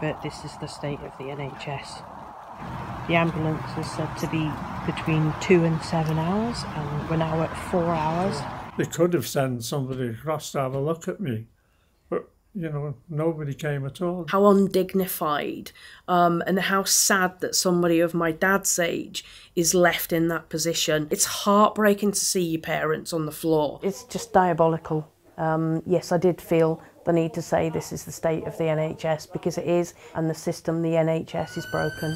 but this is the state of the NHS. The ambulance is said to be between 2 and 7 hours, and we're now at 4 hours. They could have sent somebody across to have a look at me, but, you know, nobody came at all. How undignified and how sad that somebody of my dad's age is left in that position. It's heartbreaking to see your parents on the floor. It's just diabolical. Yes, I did feel the need to say this is the state of the NHS, because it is, and the system, the NHS, is broken.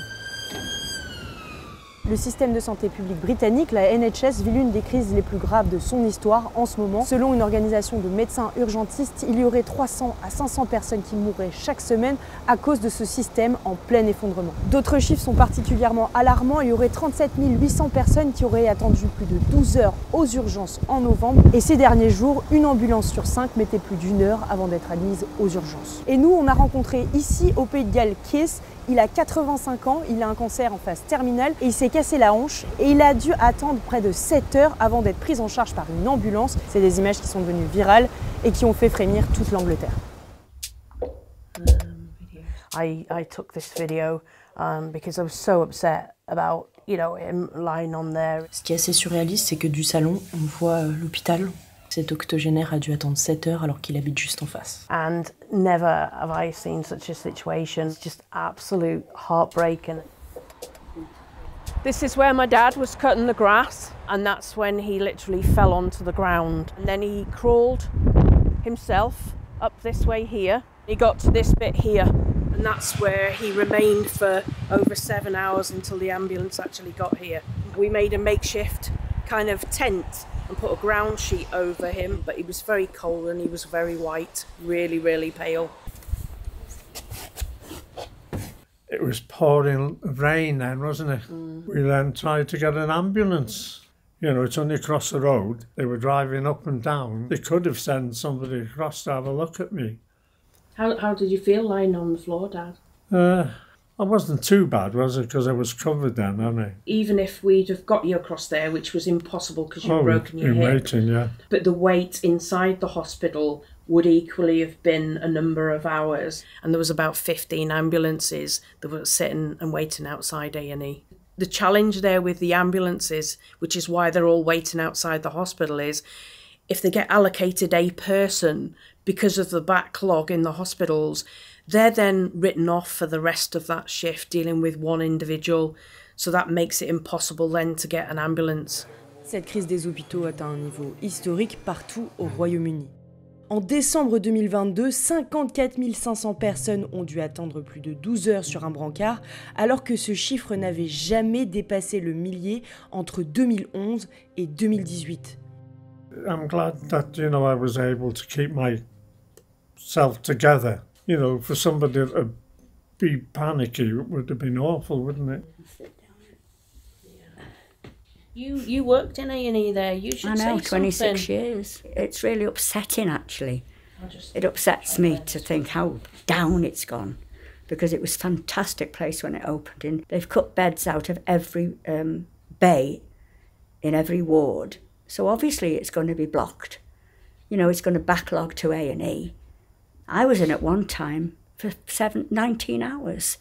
Le système de santé publique britannique, la NHS, vit l'une des crises les plus graves de son histoire en ce moment. Selon une organisation de médecins urgentistes, il y aurait 300 à 500 personnes qui mourraient chaque semaine à cause de ce système en plein effondrement. D'autres chiffres sont particulièrement alarmants. Il y aurait 37 800 personnes qui auraient attendu plus de 12 heures aux urgences en novembre. Et ces derniers jours, une ambulance sur 5 mettait plus d'1 heure avant d'être admise aux urgences. Et nous, on a rencontré ici, au Pays de Galles, Keith. Il a 85 ans, il a un cancer en phase terminale et il s'est cassé la hanche et il a dû attendre près de 7 heures avant d'être pris en charge par une ambulance. C'est des images qui sont devenues virales et qui ont fait frémir toute l'Angleterre. I took this video because I was so upset about, you know, him lying on there. Ce qui est assez surréaliste, c'est que du salon, on voit l'hôpital. Cet octogénaire a dû attendre 7 heures alors qu'il habite juste en face. And never have I seen such a situation. It's just absolute heartbreaking. This is where my dad was cutting the grass, and that's when he literally fell onto the ground. And then he crawled himself up this way here. He got to this bit here, and that's where he remained for over 7 hours until the ambulance actually got here. We made a makeshift kind of tent and put a ground sheet over him, but he was very cold and he was very white, really, really pale. It was pouring rain then, wasn't it? We then tried to get an ambulance. You know, it's only across the road. They were driving up and down. They could have sent somebody across to have a look at me. How did you feel lying on the floor, Dad? I wasn't too bad, was it? Because I was covered then, hadn't I? Even if we'd have got you across there, which was impossible because you'd broken your hip. Waiting, yeah. But the wait inside the hospital would equally have been a number of hours. And there was about 15 ambulances that were sitting and waiting outside A&E. The challenge there with the ambulances, which is why they're all waiting outside the hospital, is if they get allocated a person because of the backlog in the hospitals, they're then written off for the rest of that shift dealing with one individual. So that makes it impossible then to get an ambulance. Cette crise des hôpitaux atteint un niveau historique partout au Royaume-Uni. En décembre 2022, 54 500 personnes ont dû attendre plus de 12 heures sur un brancard, alors que ce chiffre n'avait jamais dépassé le millier entre 2011 et 2018. I'm glad that, you know, I was able to keep myself together. You know, for somebody to be panicky, it would have been awful, wouldn't it? You worked in A&E there. You should say something. I know, 26 years. It's really upsetting, actually. It upsets me to think how down it's gone, because it was a fantastic place when it opened. And they've cut beds out of every bay in every ward. So obviously it's going to be blocked. You know, it's going to backlog to A&E. I was in at one time for 19 hours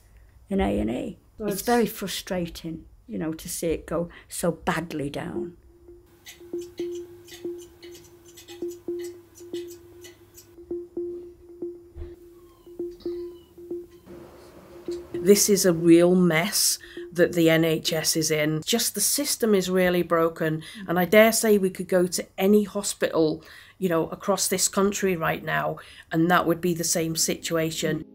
in A&E. It's very frustrating, you know, to see it go so badly down. This is a real mess that the NHS is in. Just the system is really broken, and I dare say we could go to any hospital, you know, across this country right now, and that would be the same situation.